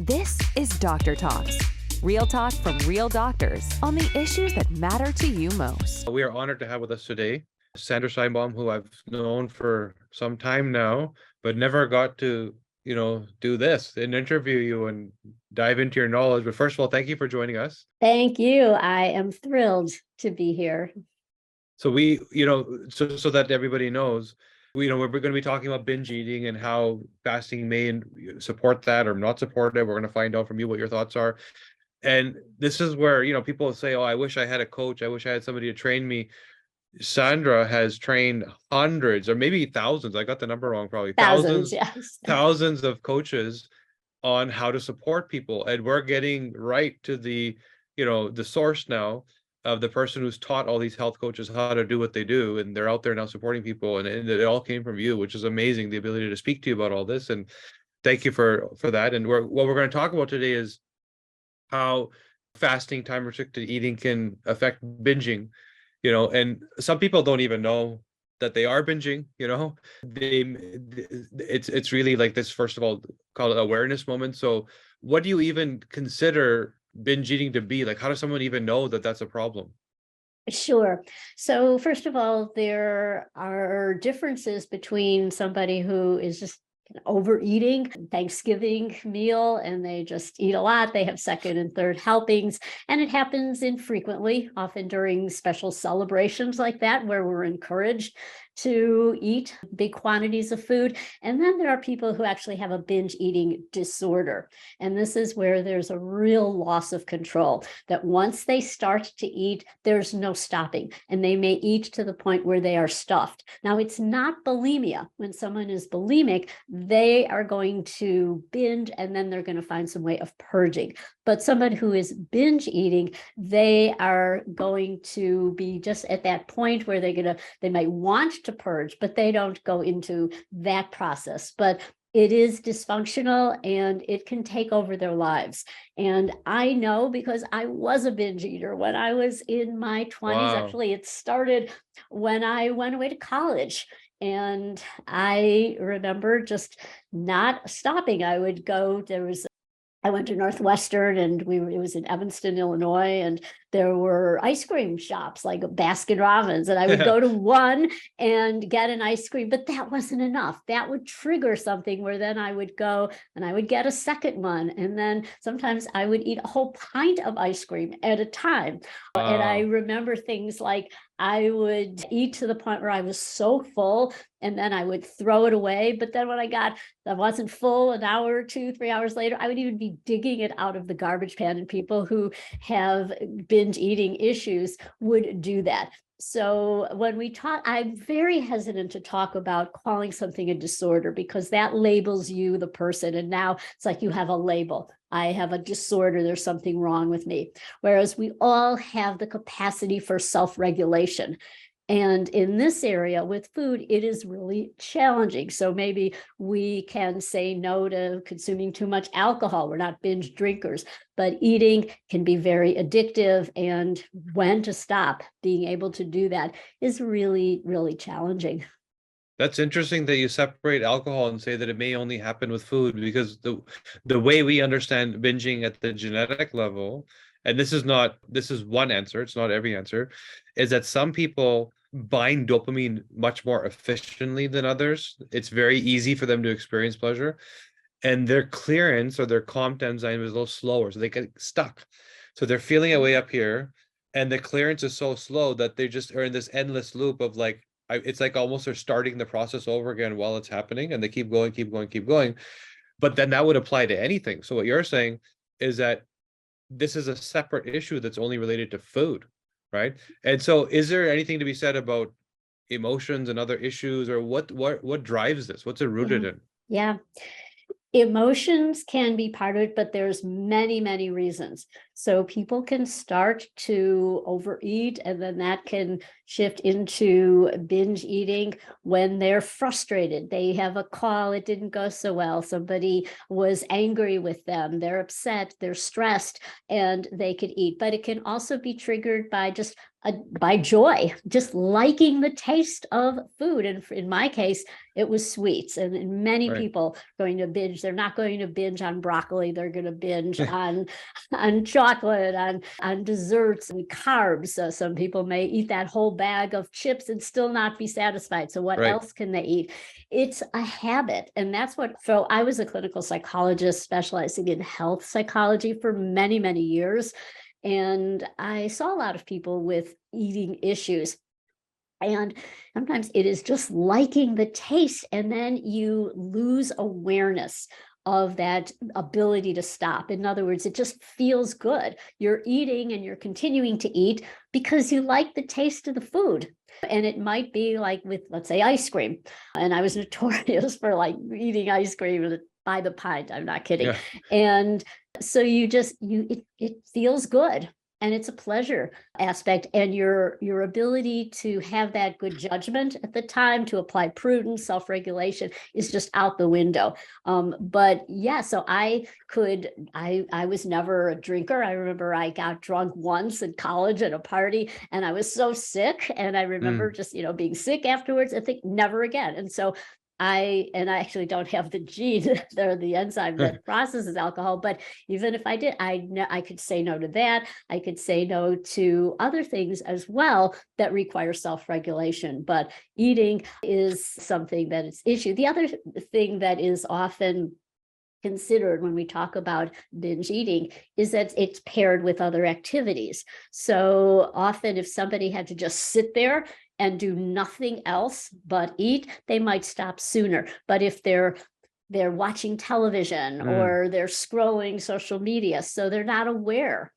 This is DrTalks, real talk from real doctors on the issues that matter to you most. We are honored to have with us today Sandra Scheinbaum, who I've known for some time now, but never got to, do this and interview you and dive into your knowledge. But first of all, thank you for joining us. Thank you. I am thrilled to be here. So so that everybody knows, we're going to be talking about binge eating and how fasting may support that or not support it. We're going to find out from you what your thoughts are. And this is where, people say, oh, I wish I had a coach. I wish I had somebody to train me. Sandra has trained hundreds or maybe thousands. I got the number wrong, probably Thousands, yes. thousands of coaches on how to support people. And we're getting right to the source now of the person who's taught all these health coaches how to do what they do. And they're out there now supporting people. And it all came from you, which is amazing, the ability to speak to you about all this. And thank you for that. And what we're going to talk about today is how fasting, time restricted eating can affect binging, and some people don't even know that they are binging. It's really like this, first of all, called an awareness moment. So what do you even consider binge eating to be? Like, how does someone even know that that's a problem? Sure. So first of all, there are differences between somebody who is just overeating Thanksgiving meal and they just eat a lot. They have second and third helpings, and it happens infrequently, often during special celebrations like that, where we're encouraged to eat big quantities of food. And then there are people who actually have a binge eating disorder. And this is where there's a real loss of control, that once they start to eat, there's no stopping, and they may eat to the point where they are stuffed. Now, it's not bulimia. When someone is bulimic, they are going to binge and then they're going to find some way of purging. But someone who is binge eating, they are going to be just at that point where they might want to purge, but they don't go into that process. But it is dysfunctional and it can take over their lives. And I know, because I was a binge eater when I was in my 20s. Wow. Actually, it started when I went away to college. And I remember just not stopping. I went to Northwestern, and it was in Evanston, Illinois, and there were ice cream shops like Baskin Robbins, and I would go to one and get an ice cream, but that wasn't enough. That would trigger something where then I would go and I would get a second one, and then sometimes I would eat a whole pint of ice cream at a time. And I remember things like I would eat to the point where I was so full, and then I would throw it away. But then when I wasn't full, an hour, 2, 3 hours later, I would even be digging it out of the garbage can. And people who have binge eating issues would do that. So when we talk, I'm very hesitant to talk about calling something a disorder, because that labels you, the person. And now it's like you have a label. I have a disorder. There's something wrong with me. Whereas we all have the capacity for self-regulation. And in this area with food, it is really challenging. So maybe we can say no to consuming too much alcohol. We're not binge drinkers, but eating can be very addictive. And when to stop, being able to do that is really, really challenging. That's interesting that you separate alcohol and say that it may only happen with food, because the way we understand binging at the genetic level, and this is one answer, it's not every answer, is that some people bind dopamine much more efficiently than others. It's very easy for them to experience pleasure, and their clearance or their COMT enzyme is a little slower, so they get stuck. So they're feeling it way up here, and the clearance is so slow that they just are in this endless loop of like, it's like almost they're starting the process over again while it's happening, and they keep going. But then that would apply to anything. So what you're saying is that this is a separate issue that's only related to food, right? And so is there anything to be said about emotions and other issues, or what drives this? What's it rooted in? Yeah. Emotions can be part of it, but there's many, many reasons. So people can start to overeat, and then that can shift into binge eating when they're frustrated. They have a call, it didn't go so well. Somebody was angry with them. They're upset, they're stressed, and they could eat. But it can also be triggered by just by joy, just liking the taste of food. And in my case, it was sweets. And many people going to binge, they're not going to binge on broccoli. They're going to binge on chocolate, on desserts and carbs. So some people may eat that whole bag of chips and still not be satisfied. So what else can they eat? It's a habit. And that's so I was a clinical psychologist specializing in health psychology for many, many years. And I saw a lot of people with eating issues. And sometimes it is just liking the taste, and then you lose awareness of that ability to stop. In other words, it just feels good. You're eating and you're continuing to eat because you like the taste of the food. And it might be like with, let's say, ice cream. And I was notorious for like eating ice cream by the pint. I'm not kidding. Yeah. And so it feels good. And it's a pleasure aspect, and your ability to have that good judgment at the time to apply prudence, self-regulation is just out the window. But yeah, so I was never a drinker. I remember I got drunk once in college at a party, and I was so sick. And I remember just, being sick afterwards. I think never again. And so I actually don't have the gene or the enzyme that processes alcohol, but even if I did, I could say no to that. I could say no to other things as well that require self-regulation. But eating is something that is issue. The other thing that is often considered when we talk about binge eating is that it's paired with other activities. So often if somebody had to just sit there and do nothing else but eat, they might stop sooner. But if they're watching television or they're scrolling social media, so they're not aware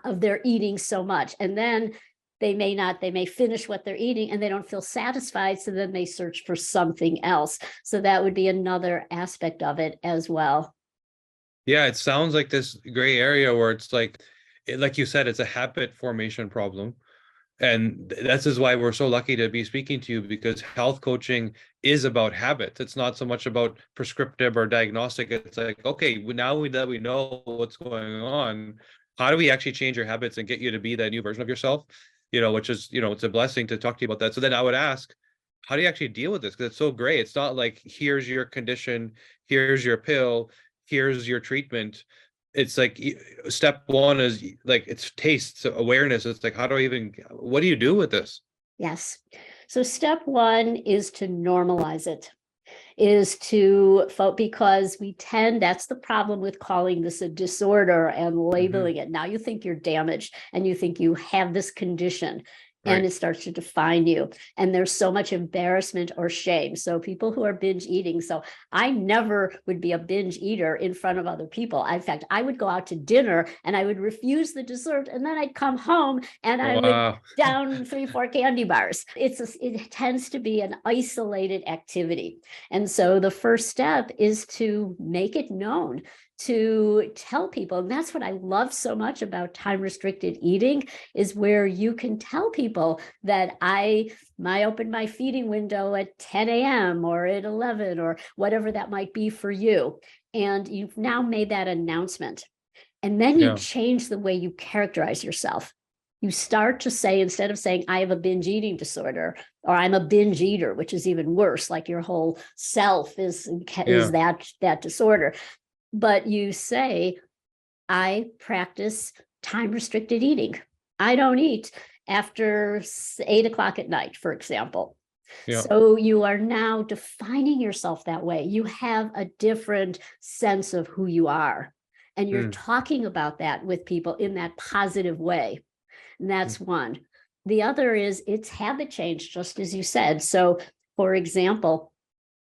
of their eating so much. And then they may finish what they're eating and they don't feel satisfied. So then they search for something else. So that would be another aspect of it as well. Yeah, it sounds like this gray area where it's like you said, it's a habit formation problem. And this is why we're so lucky to be speaking to you, because health coaching is about habits. It's not so much about prescriptive or diagnostic. It's like, okay, now that we know what's going on, how do we actually change your habits and get you to be that new version of yourself? Which is, it's a blessing to talk to you about that. So then I would ask, how do you actually deal with this? Because it's so great. It's not like, here's your condition, here's your pill, here's your treatment. It's like step one is like it's taste awareness. It's like, what do you do with this? Yes. So step one is to normalize it, because that's the problem with calling this a disorder and labeling it. Now you think you're damaged and you think you have this condition. And it starts to define you. And there's so much embarrassment or shame. So people who are binge eating, so I never would be a binge eater in front of other people. In fact, I would go out to dinner and I would refuse the dessert. And then I'd come home and I would down 3-4 candy bars. It tends to be an isolated activity. And so the first step is to make it known, to tell people. And that's what I love so much about time-restricted eating, is where you can tell people that I open my feeding window at 10 a.m. or at 11 or whatever that might be for you. And you've now made that announcement. And then you change the way you characterize yourself. You start to say, instead of saying, I have a binge eating disorder, or I'm a binge eater, which is even worse, like your whole self is that disorder. But you say, I practice time-restricted eating. I don't eat after 8 o'clock at night, for example. Yeah. So you are now defining yourself that way. You have a different sense of who you are. And you're talking about that with people in that positive way. And that's one. The other is it's habit change, just as you said. So, for example,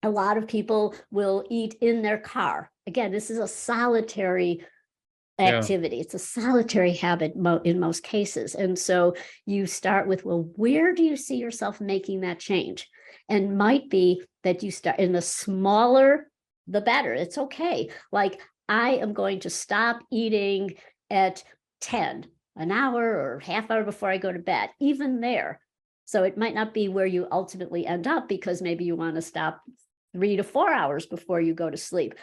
a lot of people will eat in their car. Again, this is a solitary activity. It's a solitary habit in most cases. And so you start with, well, where do you see yourself making that change? And might be that you start in the smaller, the better. It's okay. Like, I am going to stop eating at 10, an hour or half hour before I go to bed, even there. So it might not be where you ultimately end up, because maybe you want to stop 3 to 4 hours before you go to sleep.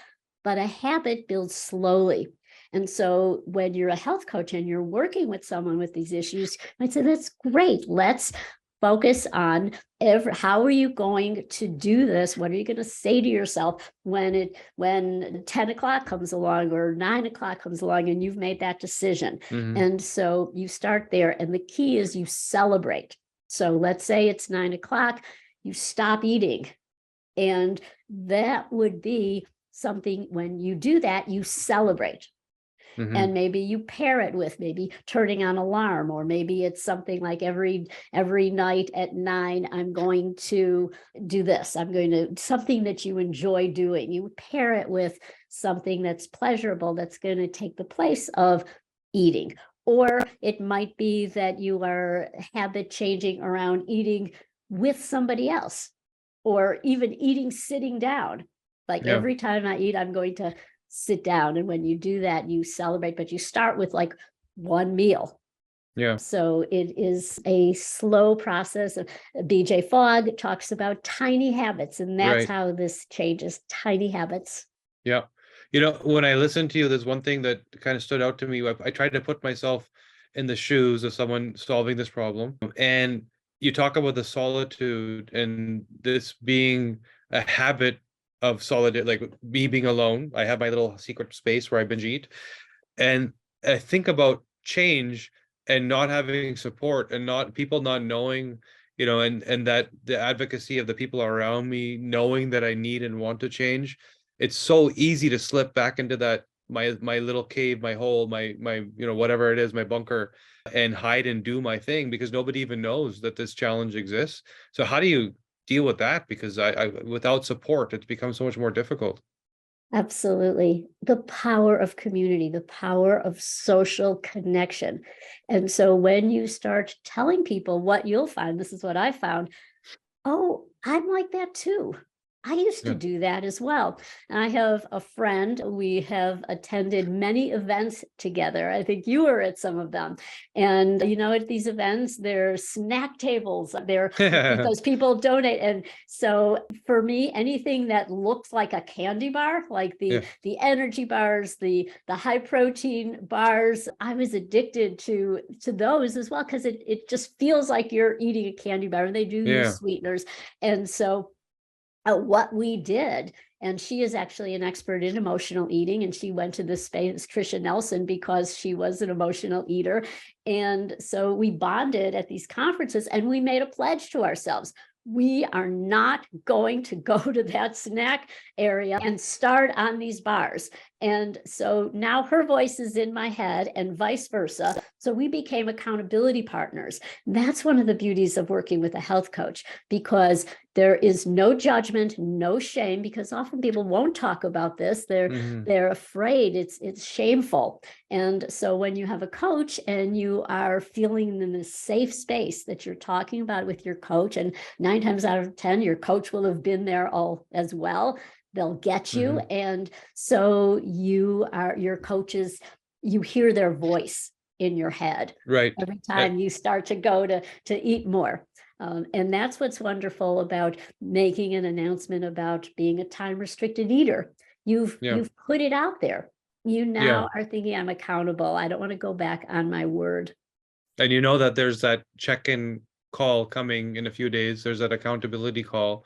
But a habit builds slowly. And so when you're a health coach and you're working with someone with these issues, I'd say, that's great. Let's focus on how are you going to do this? What are you going to say to yourself when 10 o'clock comes along or 9 o'clock comes along and you've made that decision? And so you start there. And the key is you celebrate. So let's say it's 9 o'clock, you stop eating. And that would be something, when you do that, you celebrate. And maybe you pair it with maybe turning on alarm, or maybe it's something like every night at 9, I'm going to do this. I'm going to, something that you enjoy doing. You pair it with something that's pleasurable, that's going to take the place of eating. Or it might be that you are habit changing around eating with somebody else, or even eating sitting down. Like every time I eat, I'm going to sit down. And when you do that, you celebrate, but you start with like one meal. So it is a slow process. BJ Fogg talks about tiny habits, and that's how this changes, tiny habits. Yeah. When I listen to you, there's one thing that kind of stood out to me. I tried to put myself in the shoes of someone solving this problem. And you talk about the solitude and this being a habit of solitude, like me being alone. I have my little secret space where I binge eat. And I think about change and not having support, and people not knowing, and that the advocacy of the people around me knowing that I need and want to change. It's so easy to slip back into that, my little cave, my hole, my whatever it is, my bunker, and hide and do my thing, because nobody even knows that this challenge exists. So how do you deal with that? Because I without support, it's become so much more difficult. Absolutely. The power of community, the power of social connection. And so when you start telling people, what you'll find, this is what I found, oh, I'm like that too. I used to do that as well. And I have a friend, we have attended many events together. I think you were at some of them. And, at these events, there's snack tables there because people donate. And so for me, anything that looks like a candy bar, like the energy bars, the high protein bars, I was addicted to those as well, because it just feels like you're eating a candy bar, and they do use sweeteners. And so what we did, and she is actually an expert in emotional eating, and she went to this space, Tricia Nelson, because she was an emotional eater. And so we bonded at these conferences, and we made a pledge to ourselves. We are not going to go to that snack area and start on these bars. And so now her voice is in my head, and vice versa. So we became accountability partners. That's one of the beauties of working with a health coach, because there is no judgment, no shame, because often people won't talk about this. They're afraid. It's shameful. And so when you have a coach and you are feeling in this safe space that you're talking about with your coach, and 9 times out of 10, your coach will have been there all as well. They'll get you. And so your coaches, you hear their voice in your head every time you start to go to eat more. And that's what's wonderful about making an announcement about being a time restricted eater. You've put it out there. You now are thinking, I'm accountable. I don't want to go back on my word. And that there's that check-in call coming in a few days. There's that accountability call,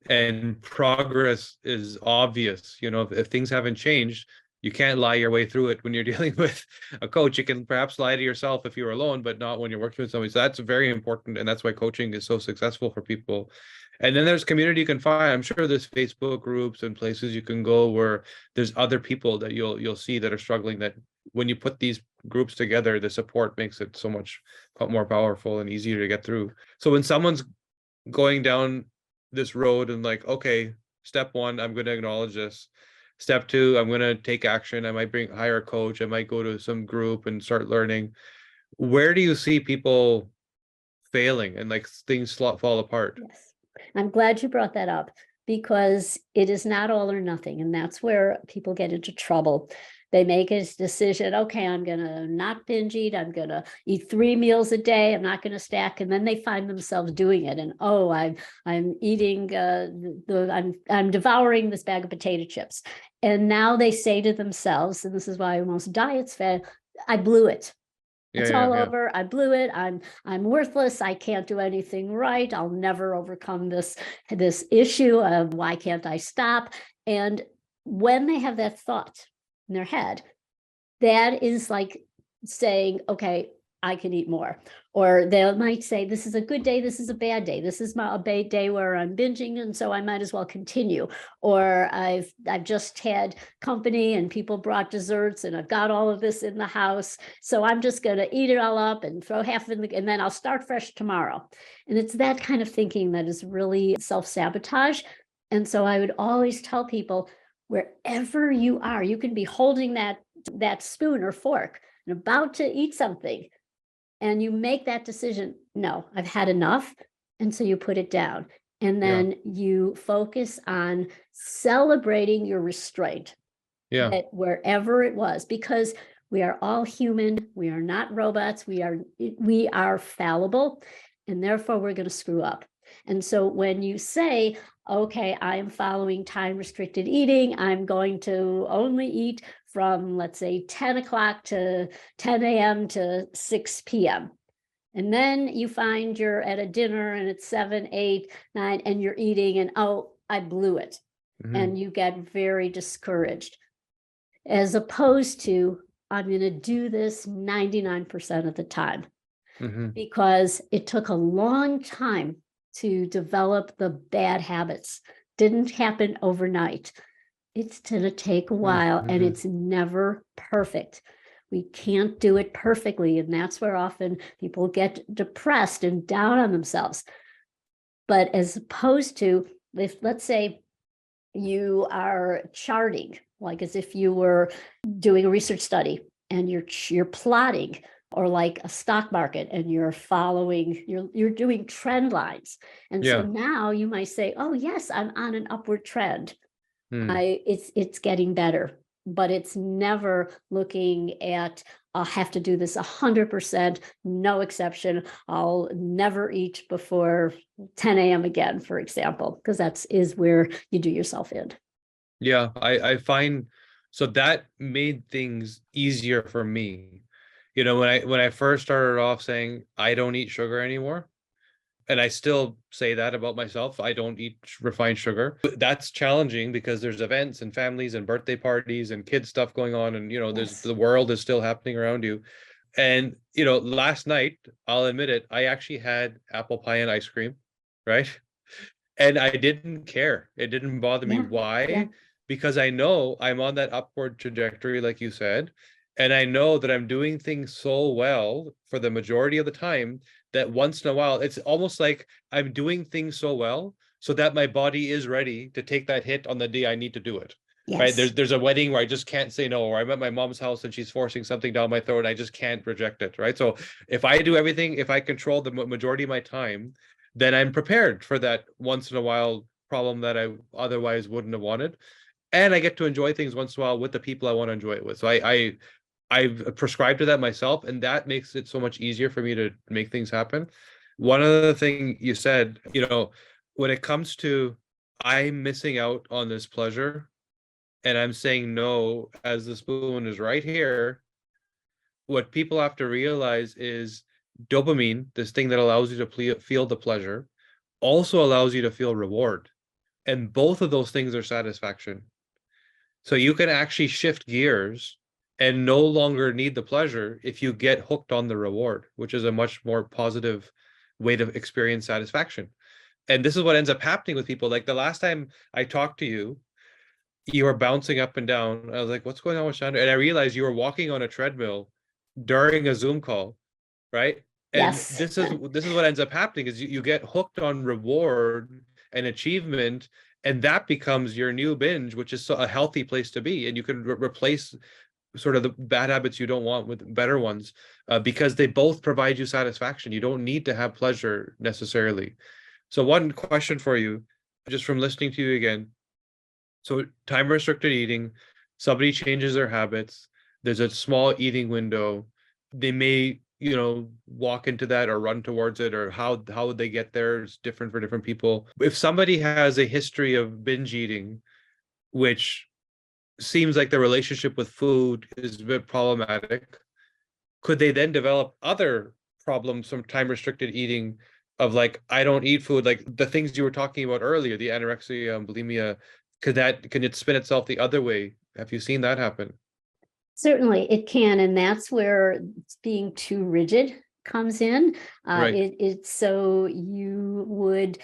and progress is obvious. If things haven't changed, you can't lie your way through it when you're dealing with a coach. You can perhaps lie to yourself if you're alone, but not when you're working with somebody. So that's very important. And that's why coaching is so successful for people. And then there's community you can find. I'm sure there's Facebook groups and places you can go where there's other people that you'll see that are struggling, that when you put these groups together, the support makes it so much more powerful and easier to get through. So when someone's going down this road and like, okay, step 1, I'm going to acknowledge this. Step 2, I'm going to take action. I might hire a coach. I might go to some group and start learning. Where do you see people failing and like things fall apart? Yes. I'm glad you brought that up, because it is not all or nothing. And that's where people get into trouble. They make a decision, okay, I'm going to not binge eat. I'm going to eat 3 meals a day. I'm not going to stack. And then they find themselves doing it. And, oh, I'm eating, I'm devouring this bag of potato chips. And now they say to themselves, and this is why most diets fail, I blew it. It's all over. I blew it. I'm worthless. I can't do anything right. I'll never overcome this issue of why can't I stop? And when they have that thought in their head, that is like saying, okay, I can eat more. Or they might say, this is a good day, this is a bad day, this is a bad day where I'm binging, and so I might as well continue. Or I've just had company and people brought desserts and I've got all of this in the house, so I'm just going to eat it all up and throw half in and then I'll start fresh tomorrow. And it's that kind of thinking that is really self-sabotage. And so I would always tell people, wherever you are, you can be holding that spoon or fork and about to eat something, and you make that decision, no, I've had enough. And so you put it down. And then you focus on celebrating your restraint. That wherever it was, because we are all human, we are not robots, we are fallible, and therefore we're going to screw up. And so when you say, okay, I am following time restricted eating, I'm going to only eat from, let's say, 10 o'clock to 10 a.m. to 6 p.m. And then you find you're at a dinner and it's 7, 8, 9, and you're eating and, oh, I blew it. Mm-hmm. And you get very discouraged. As opposed to, I'm going to do this 99% of the time. Mm-hmm. Because it took a long time to develop the bad habits. Didn't happen overnight. It's going to take a while, mm-hmm. and it's never perfect. We can't do it perfectly, and that's where often people get depressed and down on themselves. But as opposed to, if let's say you are charting, like as if you were doing a research study and you're plotting, or like a stock market, and you're following, you're doing trend lines. And so now you might say, oh yes, I'm on an upward trend. It's getting better, but it's never looking at, I'll have to do this 100%, no exception. I'll never eat before 10 a.m. again, for example, because is where you do yourself in. Yeah, I find, so that made things easier for me. You know, when I first started off saying I don't eat sugar anymore, and I still say that about myself, I don't eat refined sugar. That's challenging because there's events and families and birthday parties and kid stuff going on, and there's the world is still happening around you. And last night, I'll admit it, I actually had apple pie and ice cream, right? And I didn't care. It didn't bother me. Why? Yeah. Because I know I'm on that upward trajectory, like you said. And I know that I'm doing things so well for the majority of the time that once in a while, it's almost like I'm doing things so well so that my body is ready to take that hit on the day I need to do it. Yes. Right? There's a wedding where I just can't say no, or I'm at my mom's house and she's forcing something down my throat and I just can't reject it, right? So if I do everything, if I control the majority of my time, then I'm prepared for that once in a while problem that I otherwise wouldn't have wanted. And I get to enjoy things once in a while with the people I want to enjoy it with. So I've prescribed to that myself, and that makes it so much easier for me to make things happen. One other thing you said, when it comes to I'm missing out on this pleasure and I'm saying no as the spoon is right here, what people have to realize is dopamine, this thing that allows you to feel the pleasure, also allows you to feel reward. And both of those things are satisfaction. So you can actually shift gears and no longer need the pleasure if you get hooked on the reward, which is a much more positive way to experience satisfaction. And this is what ends up happening with people. Like the last time I talked to you, you were bouncing up and down. I was like, what's going on with Sandra? And I realized you were walking on a treadmill during a Zoom call, right? And yes. This is what ends up happening is you get hooked on reward and achievement, and that becomes your new binge, which is a healthy place to be. And you can replace sort of the bad habits you don't want with better ones, because they both provide you satisfaction. You don't need to have pleasure necessarily. So one question for you, just from listening to you again. So time restricted eating, somebody changes their habits, there's a small eating window, they may, walk into that or run towards it, or how would they get there is different for different people. If somebody has a history of binge eating, which seems like the relationship with food is a bit problematic, could they then develop other problems from time restricted eating of like, I don't eat food, like the things you were talking about earlier, the anorexia and bulimia, can it spin itself the other way? Have you seen that happen? Certainly it can, and that's where being too rigid comes in. Right. It's so you want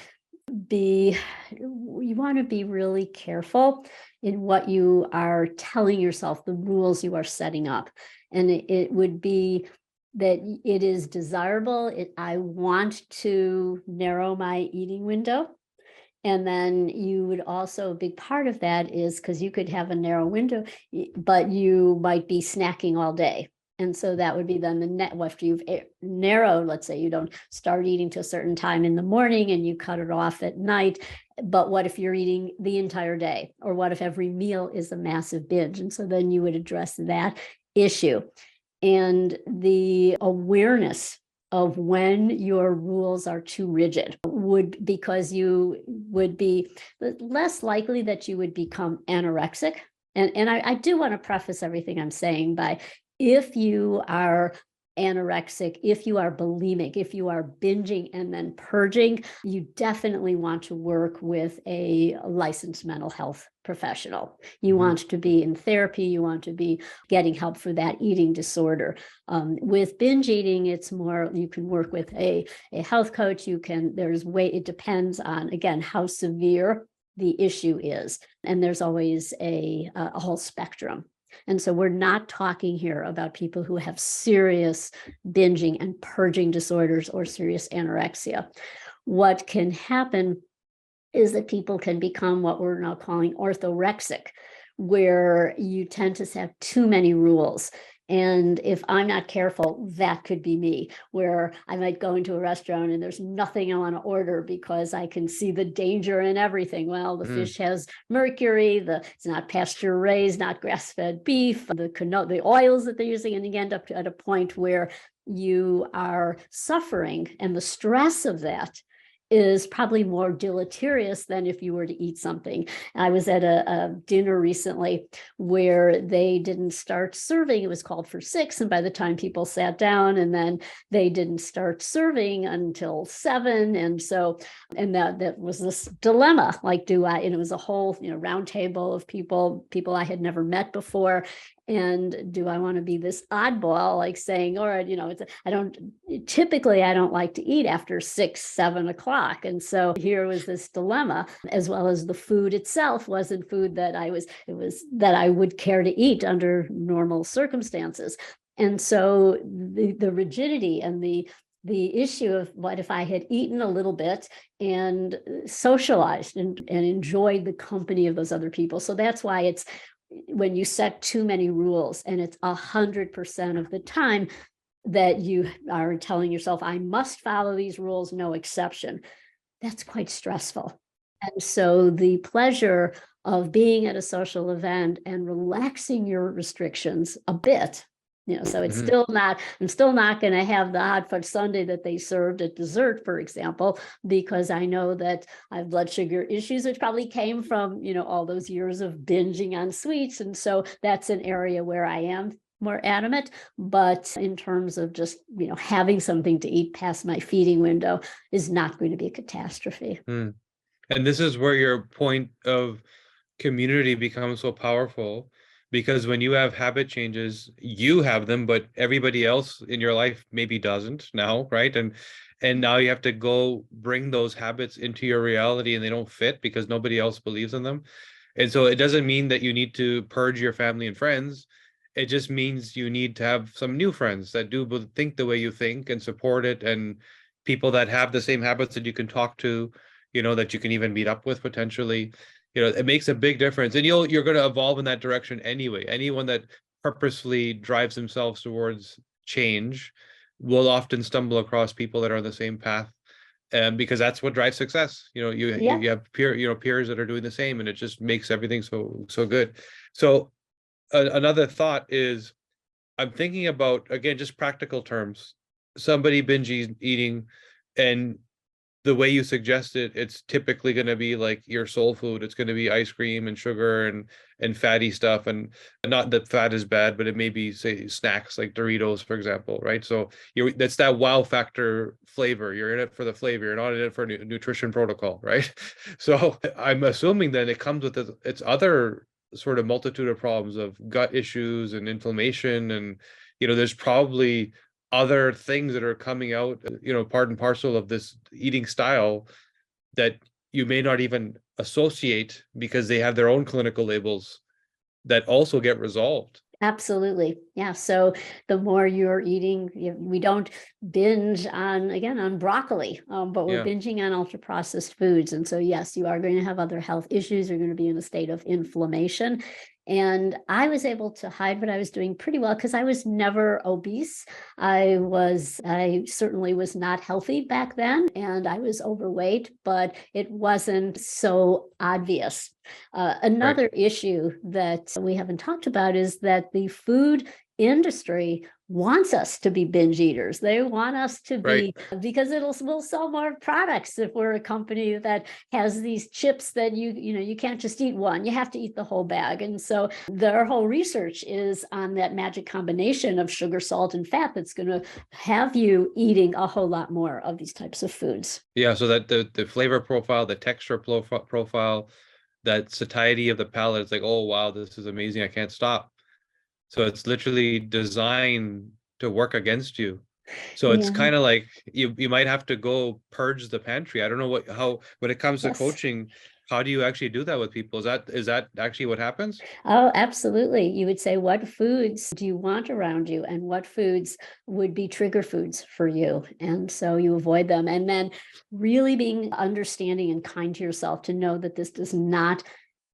to be really careful in what you are telling yourself, the rules you are setting up. And it would be that it is desirable. I want to narrow my eating window. And then you would also, a big part of that is because you could have a narrow window, but you might be snacking all day. And so that would be then the net after you've narrowed, let's say you don't start eating to a certain time in the morning and you cut it off at night. But what if you're eating the entire day? Or what if every meal is a massive binge? And so then you would address that issue. And the awareness of when your rules are too rigid because you would be less likely that you would become anorexic. And I do want to preface everything I'm saying by, if you are anorexic, if you are bulimic, if you are binging and then purging, you definitely want to work with a licensed mental health professional. You want to be in therapy, you want to be getting help for that eating disorder. With binge eating, it's more, you can work with a health coach, it depends on, again, how severe the issue is. And there's always a whole spectrum. And so we're not talking here about people who have serious binging and purging disorders or serious anorexia. What can happen is that people can become what we're now calling orthorexic, where you tend to have too many rules. And if I'm not careful, that could be me, where I might go into a restaurant and there's nothing I want to order because I can see the danger in everything. Well, the fish has mercury, it's not pasture raised, not grass-fed beef, the oils that they're using, and you end up at a point where you are suffering, and the stress of that is probably more deleterious than if you were to eat something. I was at a dinner recently where they didn't start serving. It was called for 6. And by the time people sat down, and then they didn't start serving until 7. And so, and that was this dilemma, like, and it was a whole, round table of people I had never met before. And do I want to be this oddball, like saying, all right, I don't like to eat after 6, 7 o'clock. And so here was this dilemma, as well as the food itself wasn't food that I would care to eat under normal circumstances. And so the rigidity and the issue of what if I had eaten a little bit and socialized and enjoyed the company of those other people. So that's why it's, when you set too many rules, and it's 100% of the time that you are telling yourself, I must follow these rules, no exception, that's quite stressful. And so the pleasure of being at a social event and relaxing your restrictions a bit, so it's still not, I'm still not going to have the hot fudge sundae that they served at dessert, for example, because I know that I have blood sugar issues, which probably came from, all those years of binging on sweets. And so that's an area where I am more adamant. But in terms of just, having something to eat past my feeding window is not going to be a catastrophe. And this is where your point of community becomes so powerful, because when you have habit changes, you have them, but everybody else in your life maybe doesn't now, right? And now you have to go bring those habits into your reality, and they don't fit because nobody else believes in them. And so it doesn't mean that you need to purge your family and friends. It just means you need to have some new friends that do think the way you think and support it, and people that have the same habits that you can talk to, that you can even meet up with potentially. It makes a big difference, and you're going to evolve in that direction anyway. Anyone that purposefully drives themselves towards change will often stumble across people that are on the same path, because that's what drives success. You have peers that are doing the same, and it just makes everything so good. So another thought is, I'm thinking about, again, just practical terms, somebody binge eating, and the way you suggested, it's typically going to be like your soul food. It's going to be ice cream and sugar and fatty stuff. And not that fat is bad, but it may be, say, snacks like Doritos, for example, right? So that's that wow factor flavor. You're in it for the flavor. You're not in it for nutrition protocol, right? So I'm assuming that it comes with its other sort of multitude of problems of gut issues and inflammation, and there's probably other things that are coming out, part and parcel of this eating style that you may not even associate because they have their own clinical labels that also get resolved. Absolutely. Yeah. So the more you're eating, we don't binge on broccoli, but we're Yeah. binging on ultra processed foods. And so, yes, you are going to have other health issues. You're going to be in a state of inflammation. And I was able to hide what I was doing pretty well because I was never obese. I certainly was not healthy back then, and I was overweight, but it wasn't so obvious. Another issue that we haven't talked about is that the food industry wants us to be binge eaters. They want us to be, because we'll sell more products if we're a company that has these chips that you can't just eat one, you have to eat the whole bag. And so their whole research is on that magic combination of sugar, salt, and fat that's going to have you eating a whole lot more of these types of foods. Yeah, so that the flavor profile, the texture profile, that satiety of the palate, it's like, oh wow, this is amazing, I can't stop. So it's literally designed to work against you. So it's kind of like you might have to go purge the pantry. I don't know how when it comes to coaching, how do you actually do that with people? Is that actually what happens? Oh, absolutely. You would say, what foods do you want around you, and what foods would be trigger foods for you? And so you avoid them. And then really being understanding and kind to yourself to know that this does not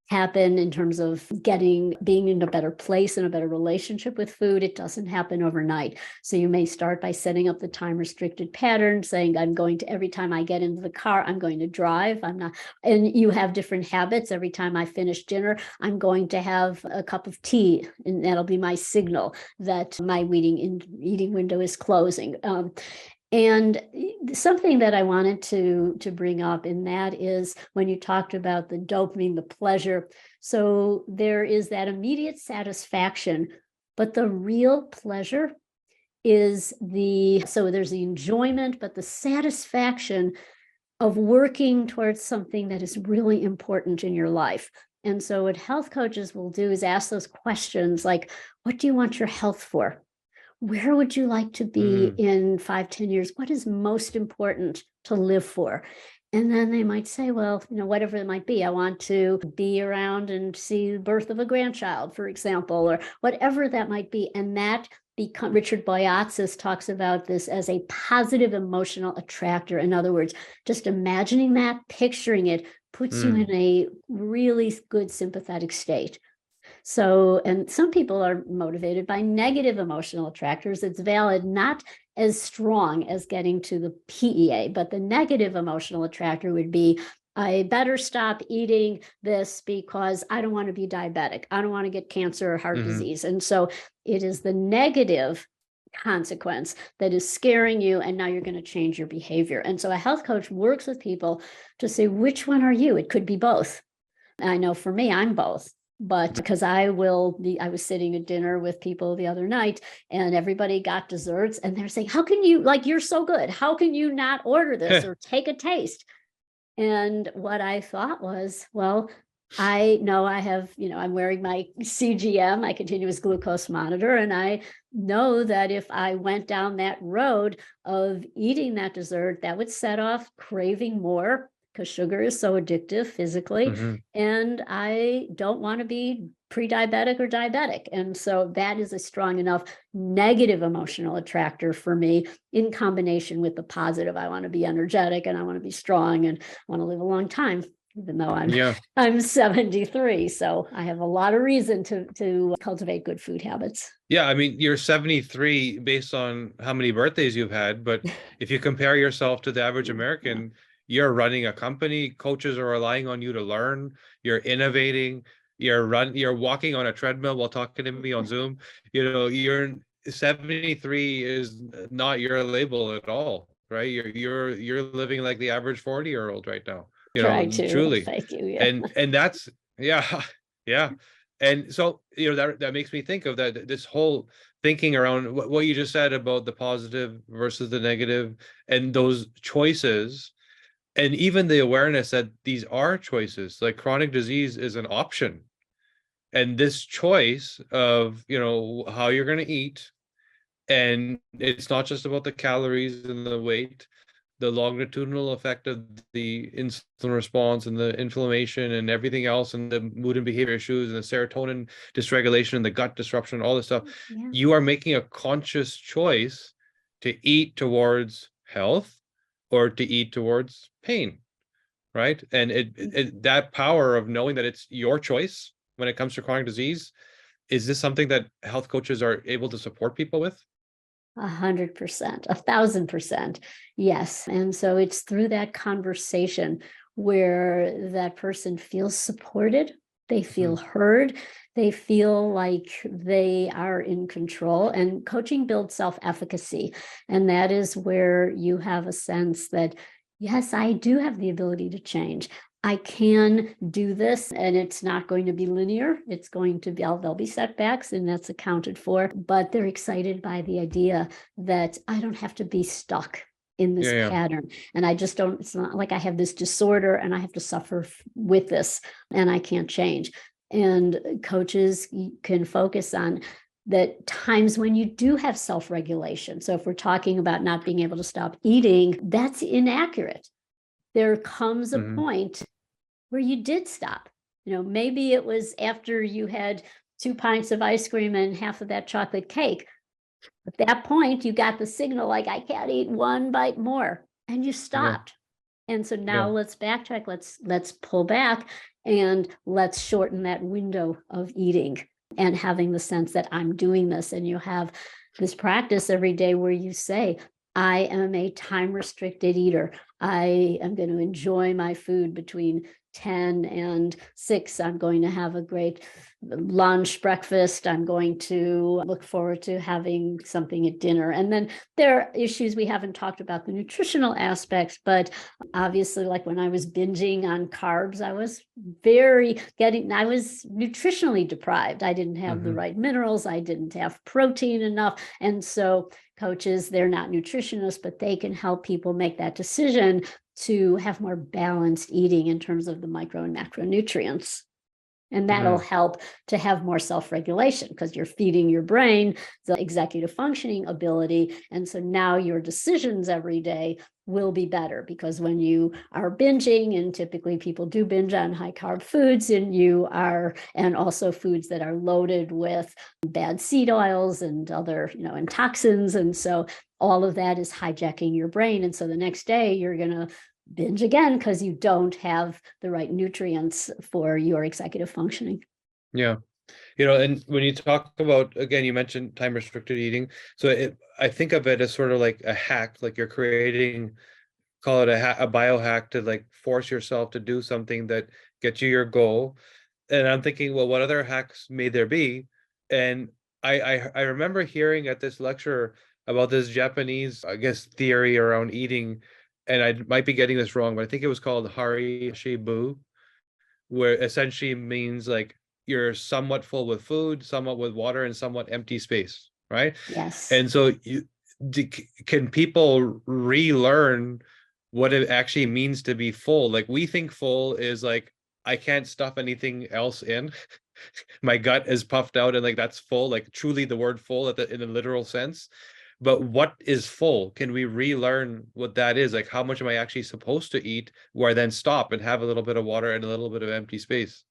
happen in terms of being in a better place and a better relationship with food. It doesn't happen overnight. So you may start by setting up the time restricted pattern, saying, I'm going to, every time I get into the car, I'm going to drive. I'm not, and you have different habits. Every time I finish dinner, I'm going to have a cup of tea, and that'll be my signal that my eating window is closing. And something that I wanted to bring up in that is when you talked about the dopamine, the pleasure. So there is that immediate satisfaction, but the real pleasure is so there's the enjoyment, but the satisfaction of working towards something that is really important in your life. And so what health coaches will do is ask those questions like, what do you want your health for? Where would you like to be in 5-10 years? What is most important to live for? And then they might say, well, whatever it might be, I want to be around and see the birth of a grandchild, for example, or whatever that might be. And that Richard Boyatzis talks about this as a positive emotional attractor. In other words, just imagining that, picturing it, puts you in a really good sympathetic state. So, and some people are motivated by negative emotional attractors. It's valid, not as strong as getting to the PEA, but the negative emotional attractor would be, I better stop eating this because I don't want to be diabetic. I don't want to get cancer or heart disease. And so it is the negative consequence that is scaring you, and now you're going to change your behavior. And so a health coach works with people to say, which one are you? It could be both. I know for me, I'm both. But because I was sitting at dinner with people the other night, and everybody got desserts, and they're saying, how can you, you're so good, how can you not order this or take a taste? And what I thought was, well, I know I have, I'm wearing my CGM, my continuous glucose monitor, and I know that if I went down that road of eating that dessert, that would set off craving more, because sugar is so addictive physically. And I don't want to be pre-diabetic or diabetic. And so that is a strong enough negative emotional attractor for me, in combination with the positive. I want to be energetic, and I want to be strong, and I want to live a long time, even though I'm 73. So I have a lot of reason to cultivate good food habits. Yeah, I mean, you're 73 based on how many birthdays you've had, but if you compare yourself to the average American, you're running a company, coaches are relying on you to learn, you're innovating, you're walking on a treadmill while talking to me on Zoom. 73 is not your label at all, right? You're living like the average 40-year-old right now, Try to. truly. Thank you. Yeah. And that's, yeah, yeah. And so, that makes me think of that, this whole thinking around what you just said about the positive versus the negative and those choices, and even the awareness that these are choices. Like chronic disease is an option, and this choice of how you're going to eat, and it's not just about the calories and the weight, the longitudinal effect of the insulin response and the inflammation and everything else, and the mood and behavior issues and the serotonin dysregulation and the gut disruption, all this stuff. Yeah. You are making a conscious choice to eat towards health or to eat towards pain, right? And that power of knowing that it's your choice when it comes to chronic disease, is this something that health coaches are able to support people with? 100%, 1,000%. Yes. And so it's through that conversation where that person feels supported, they feel heard, they feel like they are in control. And coaching builds self-efficacy. And that is where you have a sense that, yes, I do have the ability to change. I can do this, and it's not going to be linear. It's going to be, there'll be setbacks, and that's accounted for, but they're excited by the idea that I don't have to be stuck in this pattern. And I just don't, it's not like I have this disorder and I have to suffer with this and I can't change. And coaches can focus on that times when you do have self-regulation. So if we're talking about not being able to stop eating, that's inaccurate. There comes a point where you did stop. Maybe it was after you had 2 pints of ice cream and half of that chocolate cake. At that point, you got the signal like, I can't eat 1 bite more, and you stopped. And so now let's backtrack. Let's pull back and let's shorten that window of eating and having the sense that I'm doing this. And you have this practice every day where you say, I am a time restricted eater. I am going to enjoy my food between 10 and 6. I'm going to have a great lunch, breakfast. I'm going to look forward to having something at dinner. And then there are issues we haven't talked about, the nutritional aspects, but obviously, like when I was binging on carbs, I was nutritionally deprived. I didn't have the right minerals. I didn't have protein enough. And so coaches, they're not nutritionists, but they can help people make that decision to have more balanced eating in terms of the micro and macronutrients. And that'll help to have more self-regulation because you're feeding your brain the executive functioning ability. And so now your decisions every day will be better, because when you are binging, and typically people do binge on high carb foods, and also foods that are loaded with bad seed oils and other, and toxins. And so all of that is hijacking your brain. And so the next day you're going to binge again because you don't have the right nutrients for your executive functioning. Yeah. And when you talk about, again, you mentioned time restricted eating. So I think of it as sort of like a hack, like you're creating, call it a biohack to like force yourself to do something that gets you your goal. And I'm thinking, well, what other hacks may there be? And I remember hearing at this lecture about this Japanese, I guess, theory around eating, and I might be getting this wrong, but I think it was called Hari Shibu, where essentially means like you're somewhat full with food, somewhat with water, and somewhat empty space, right? Yes. And so can people relearn what it actually means to be full? Like we think full is like, I can't stuff anything else in. My gut is puffed out and like that's full, like truly the word full in the literal sense. But what is full? Can we relearn what that is? Like, how much am I actually supposed to eat where I then stop and have a little bit of water and a little bit of empty space?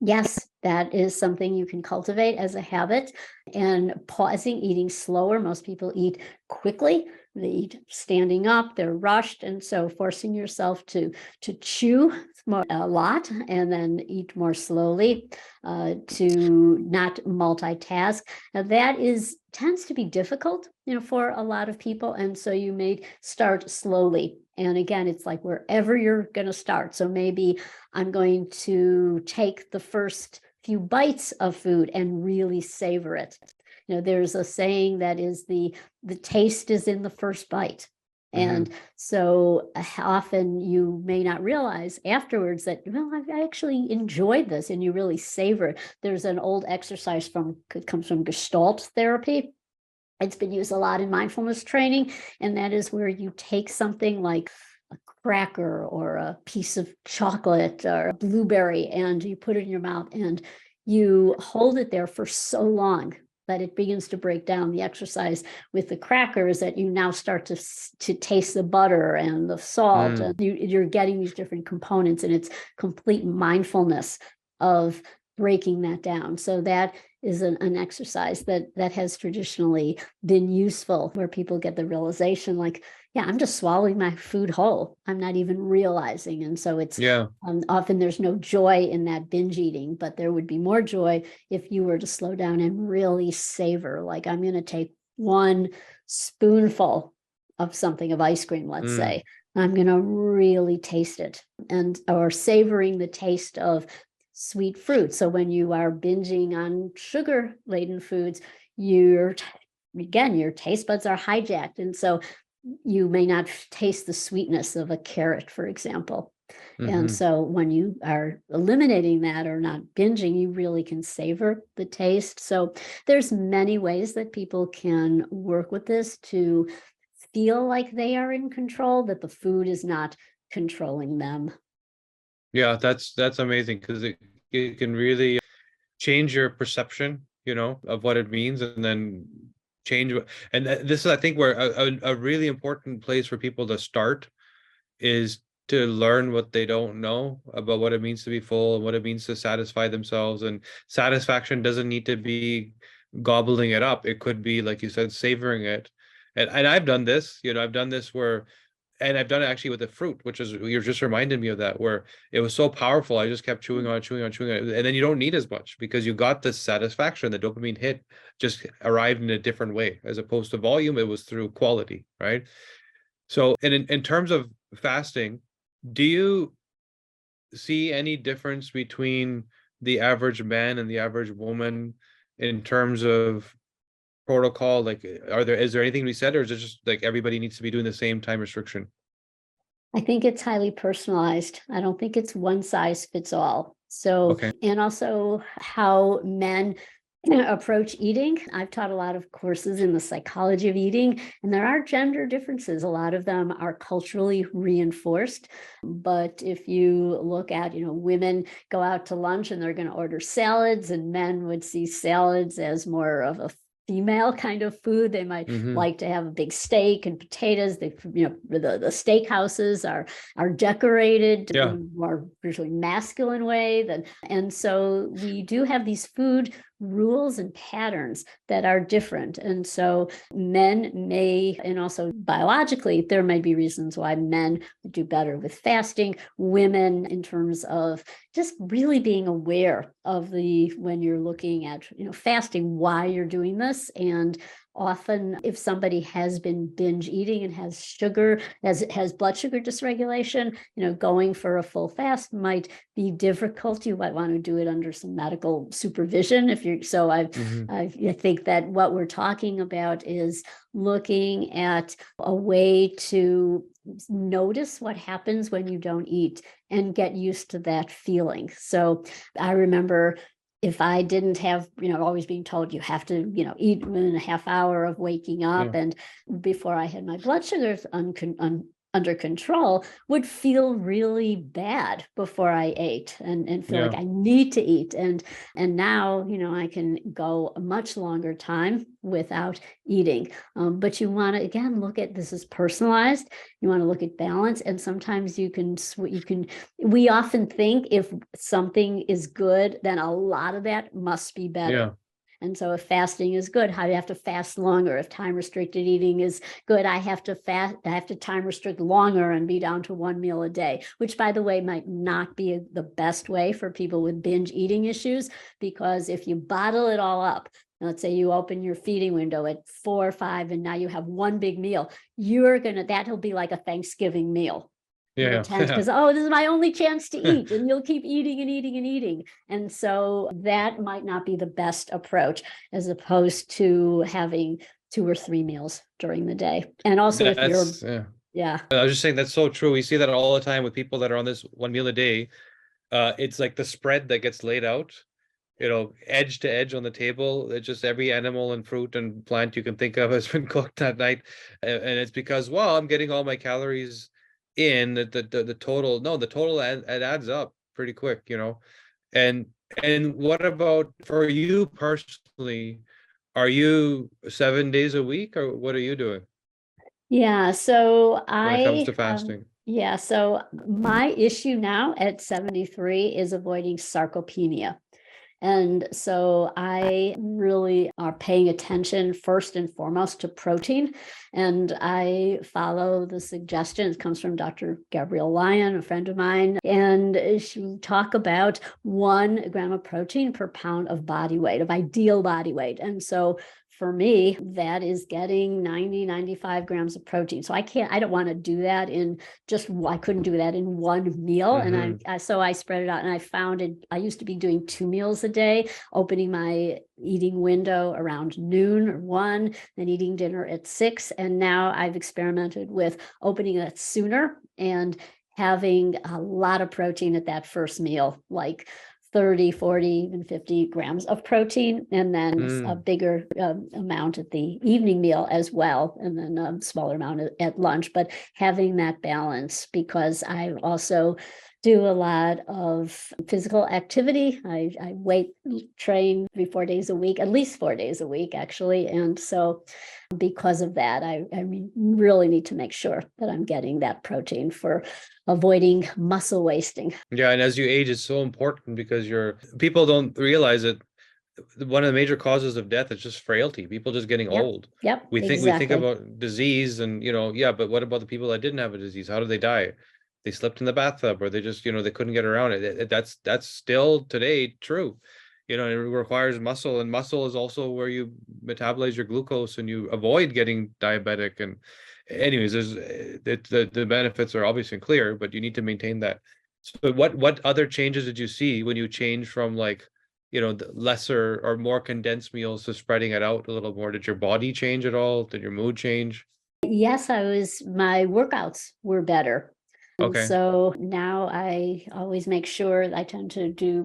Yes, that is something you can cultivate as a habit, and pausing, eating slower. Most people eat quickly. They eat standing up, they're rushed. And so forcing yourself to chew a lot and then eat more slowly, to not multitask. Now that tends to be difficult, for a lot of people. And so you may start slowly. And again, it's like wherever you're going to start. So maybe I'm going to take the first few bites of food and really savor it. there's a saying that is the taste is in the first bite. And so often you may not realize afterwards that, well, I actually enjoyed this, and you really savor it. There's an old exercise comes from Gestalt therapy. It's been used a lot in mindfulness training, and that is where you take something like a cracker or a piece of chocolate or a blueberry, and you put it in your mouth and you hold it there for so long that it begins to break down. The exercise with the crackers that you now start to taste the butter and the salt, and you're getting these different components, and it's complete mindfulness of breaking that down. So that is an exercise that has traditionally been useful, where people get the realization like, yeah, I'm just swallowing my food whole. I'm not even realizing. And so it's often there's no joy in that binge eating, but there would be more joy if you were to slow down and really savor. Like, I'm going to take one spoonful of something, of ice cream, let's say. I'm going to really taste it, or savoring the taste of sweet fruit. So when you are binging on sugar-laden foods, your taste buds are hijacked. And so you may not taste the sweetness of a carrot, for example. And so when you are eliminating that or not binging, you really can savor the taste. So there's many ways that people can work with this to feel like they are in control, that the food is not controlling them. Yeah, that's amazing, because it can really change your perception, of what it means, and then change. And this is, I think, where a really important place for people to start is to learn what they don't know about what it means to be full and what it means to satisfy themselves. And satisfaction doesn't need to be gobbling it up. It could be, like you said, savoring it. And I've done this, I've done this and I've done it actually with the fruit, which is, you're just reminded me of that, where it was so powerful. I just kept chewing on, and then you don't need as much because you got this satisfaction. The dopamine hit just arrived in a different way, as opposed to volume. It was through quality, right? So, and in terms of fasting, do you see any difference between the average man and the average woman in terms of protocol? Like, is there anything to be said, or is it just like everybody needs to be doing the same time restriction? I think it's highly personalized. I don't think it's one size fits all. So, Okay. and also how men approach eating. I've taught a lot of courses in the psychology of eating, and there are gender differences. A lot of them are culturally reinforced. But if you look at, women go out to lunch and they're going to order salads, and men would see salads as more of a female kind of food. They might like to have a big steak and potatoes. The steakhouses are decorated in a more usually masculine way. And so we do have these food rules and patterns that are different. And so men may, and also biologically, there may be reasons why men do better with fasting. Women, in terms of just really being aware of when you're looking at, fasting, why you're doing this. And often if somebody has been binge eating and has blood sugar dysregulation, going for a full fast might be difficult. You might want to do it under some medical supervision. I think that what we're talking about is looking at a way to notice what happens when you don't eat and get used to that feeling. So I remember, if I didn't have, always being told you have to, eat within a half hour of waking up, and before I had my blood sugars under control, would feel really bad before I ate and feel like I need to eat. And now, I can go a much longer time without eating. But you want to, again, look at, this is personalized. You want to look at balance. And sometimes we often think if something is good, then a lot of that must be better. Yeah. And so if fasting is good, how do you have to fast longer? If time restricted eating is good, I have to time restrict longer and be down to one meal a day, which, by the way, might not be the best way for people with binge eating issues, because if you bottle it all up, let's say you open your feeding window at 4 or 5, and now you have one big meal, that'll be like a Thanksgiving meal. Yeah, tend because, oh, this is my only chance to eat, and you'll keep eating and eating and eating. And so that might not be the best approach, as opposed to having 2 or 3 meals during the day. And also if you're, that's yeah. yeah, I was just saying that's so true. We see that all the time with people that are on this one meal a day. It's like the spread that gets laid out, edge to edge on the table. It's just every animal and fruit and plant you can think of has been cooked that night. And it's because, well, I'm getting all my calories in. The total, no, the total it adds up pretty quick. And what about for you personally? Are you 7 days a week, or what are you doing yeah. So when it comes to fasting? yeah. So my issue now at 73 is avoiding sarcopenia. And so I really are paying attention first and foremost to protein. And I follow the suggestion. It comes from Dr. Gabrielle Lyon, a friend of mine. And she talk about 1 gram of protein per pound of body weight, of ideal body weight. And so for me, that is getting 90, 95 grams of protein. So I don't want to do that I couldn't do that in 1 meal. And so I spread it out, and I found it. I used to be doing 2 meals a day, opening my eating window around noon or 1, then eating dinner at 6. And now I've experimented with opening it sooner and having a lot of protein at that first meal, like 30, 40, even 50 grams of protein, and then a bigger amount at the evening meal as well, and then a smaller amount at lunch. But having that balance, because I also do a lot of physical activity. I weight train 3-4 days a week, at least 4 days a week, actually. And so because of that, I really need to make sure that I'm getting that protein for avoiding muscle wasting. Yeah, and as you age, it's so important because people don't realize it. One of the major causes of death is just frailty. People just getting old. Yep. We think about disease, and yeah, but what about the people that didn't have a disease? How did they die? They slept in the bathtub, or they just they couldn't get around it. That's still today true. It requires muscle, and muscle is also where you metabolize your glucose and you avoid getting diabetic. And anyways, the benefits are obviously clear, but you need to maintain that. So what other changes did you see when you changed from the lesser or more condensed meals to spreading it out a little more? Did your body change at all? Did your mood change? Yes, my workouts were better. And Okay. so now I always make sure I tend to do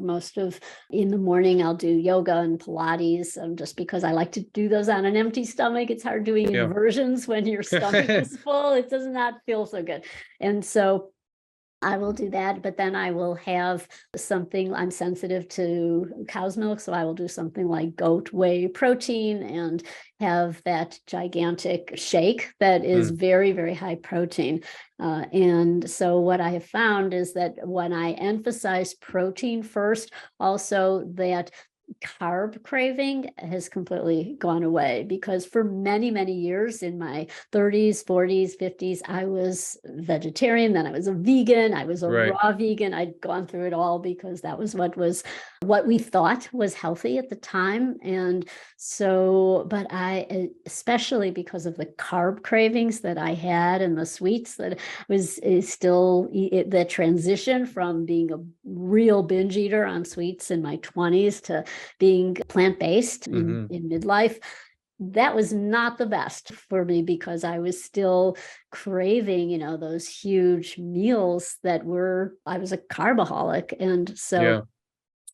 in the morning, I'll do yoga and Pilates, just because I like to do those on an empty stomach. It's hard doing inversions when your stomach is full. It does not feel so good. And so I will do that, but then I will have something. I'm sensitive to cow's milk, so I will do something like goat whey protein and have that gigantic shake that is very, very high protein. And so what I have found is that when I emphasize protein first, also that carb craving has completely gone away, because for many, many years in my 30s, 40s, 50s, I was vegetarian. Then I was a vegan. I was a raw vegan. I'd gone through it all because that was what we thought was healthy at the time. And so, but especially because of the carb cravings that I had and the sweets that is still the transition from being a real binge eater on sweets in my 20s to being plant-based in midlife. That was not the best for me, because I was still craving, those huge meals I was a carbaholic. And so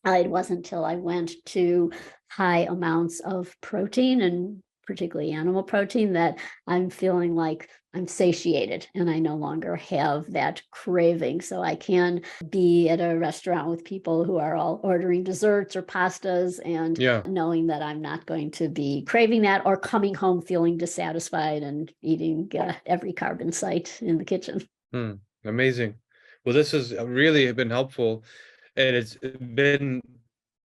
it wasn't until I went to high amounts of protein, and particularly animal protein, that I'm feeling like I'm satiated and I no longer have that craving. So I can be at a restaurant with people who are all ordering desserts or pastas, and knowing that I'm not going to be craving that, or coming home feeling dissatisfied and eating every carb in sight in the kitchen. Amazing. Well, this has really been helpful. And it's been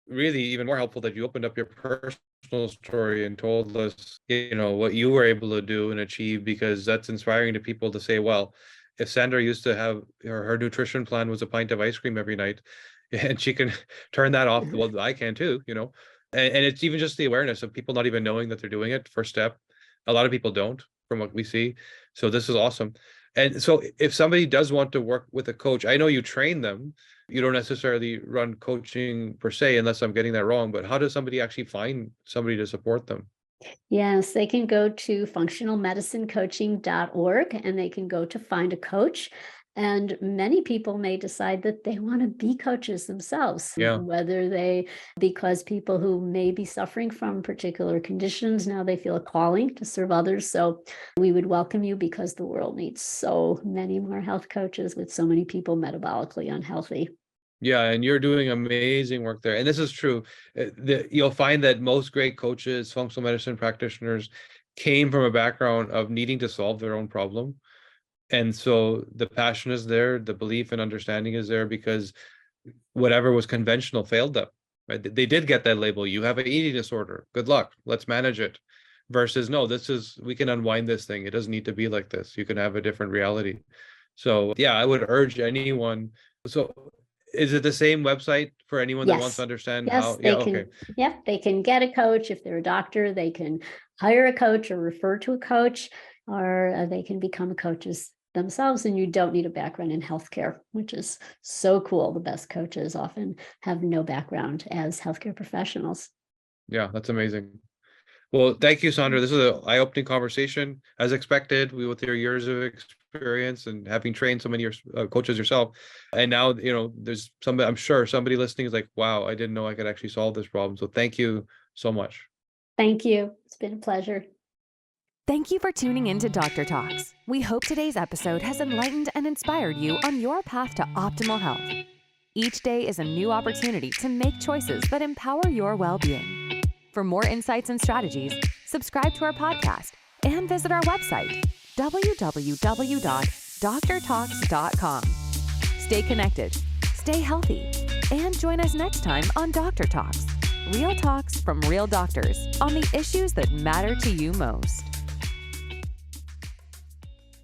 really even more helpful that you opened up your personal story and told us, what you were able to do and achieve, because that's inspiring to people to say, well, if Sandra used to have her nutrition plan was a pint of ice cream every night, and she can turn that off, well, I can too, and it's even just the awareness of people not even knowing that they're doing it. First step. A lot of people don't, from what we see. So this is awesome. And so if somebody does want to work with a coach, I know you train them. You don't necessarily run coaching per se, unless I'm getting that wrong, but how does somebody actually find somebody to support them? Yes, they can go to functionalmedicinecoaching.org and they can go to find a coach. And many people may decide that they want to be coaches themselves, Yeah. because people who may be suffering from particular conditions, now they feel a calling to serve others. So we would welcome you, because the world needs so many more health coaches with so many people metabolically unhealthy. Yeah, and you're doing amazing work there. And this is true. You'll find that most great coaches, functional medicine practitioners, came from a background of needing to solve their own problem. And so the passion is there, the belief and understanding is there, because whatever was conventional failed them, right? They did get that label. You have an eating disorder. Good luck. Let's manage it. Versus, no, we can unwind this thing. It doesn't need to be like this. You can have a different reality. So yeah, I would urge anyone. So is it the same website for anyone that wants to understand how? They can. Yeah, they can get a coach. If they're a doctor, they can hire a coach or refer to a coach, or they can become coaches themselves. And you don't need a background in healthcare, which is so cool. The best coaches often have no background as healthcare professionals. Yeah, that's amazing. Well, thank you, Sandra. This is an eye-opening conversation, as expected, with your years of experience and having trained so many years, coaches yourself. And now, there's somebody, I'm sure somebody listening is like, wow, I didn't know I could actually solve this problem. So thank you so much. Thank you. It's been a pleasure. Thank you for tuning in to Dr. Talks. We hope today's episode has enlightened and inspired you on your path to optimal health. Each day is a new opportunity to make choices that empower your well-being. For more insights and strategies, subscribe to our podcast and visit our website, www.drtalks.com. Stay connected, stay healthy, and join us next time on Dr. Talks, real talks from real doctors on the issues that matter to you most.